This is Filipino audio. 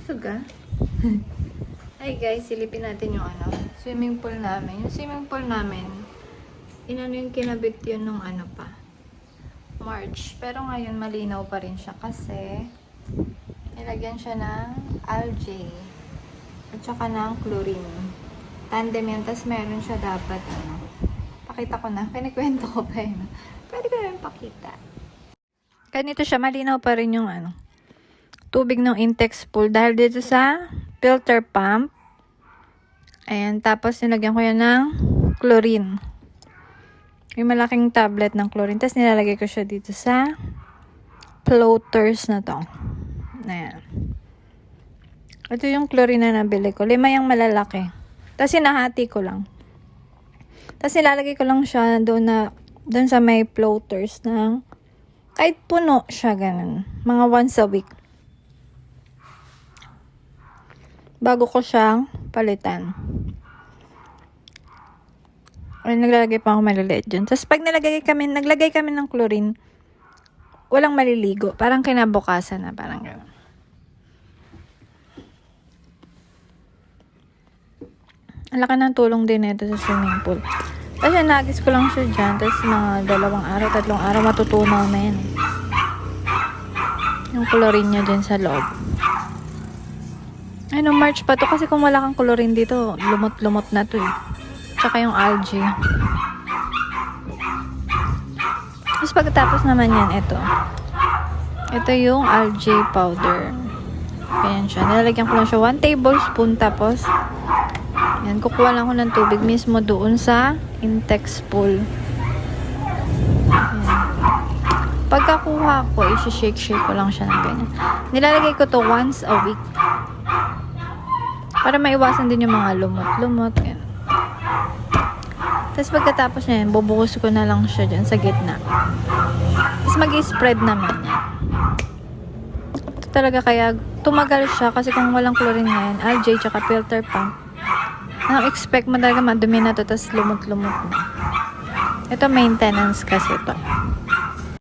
Busog ah. Hi guys, silipin natin yung swimming pool namin. Yung swimming pool namin, yung kinabit yun nung March. Pero ngayon malinaw pa rin siya kasi nilagyan siya ng algae at saka ng chlorine. Tandem yan, tas meron siya dapat pakita ko na, kinikwento ko pa yun. Pwede ko naman pakita. Ganito siya, malinaw pa rin yung tubig ng Intex pool dahil dito sa filter pump. Ayan, tapos nilagyan ko yan ng chlorine. Yung malaking tablet ng chlorine. Tapos nilalagay ko siya dito sa floaters na to. Ayan. Ito yung chlorine na nabili ko. 5 yung malalaki. Tapos hinahati ko lang. Tapos nilalagay ko lang siya doon sa may floaters ng kahit puno siya ganun. Mga once a week. Bago ko siyang palitan. Ay, naglalagay pa ako maliliit dyan. Tapos pag naglagay kami ng chlorine, walang maliligo. Parang kinabukasan na. Parang gano'n. Ang laki ng tulong din ito sa swimming pool. Kasi nagis ko lang siya dyan. Tapos mga 2 araw, 3 araw matutunaw na yan. Yung chlorine niya dyan sa loob. Ay, no, March pa to. Kasi kung wala kang chlorine dito, lumot-lumot na to eh. Tsaka yung algae. Tapos pagkatapos naman yan, ito. Ito yung algae powder. Ayan siya. Nilalagyan ko lang siya 1 tablespoon. Tapos, yan, kukuha lang ko ng tubig mismo doon sa Intex pool. Ayan. Pagkakuha ko, isi-shake-shake ko lang siya ng ganyan. Nilalagay ko to once a week. Para maiwasan din yung mga lumot-lumot. Yan. Tapos pagkatapos niya yan, bubuhos ko na lang siya dyan sa gitna. Tapos mag-i-spread naman yan. Ito talaga kaya tumagal siya kasi kung walang chlorine ngayon, algae tsaka filter pump. Expect mo talaga madumi na to tapos lumot-lumot na. Ito maintenance kasi to.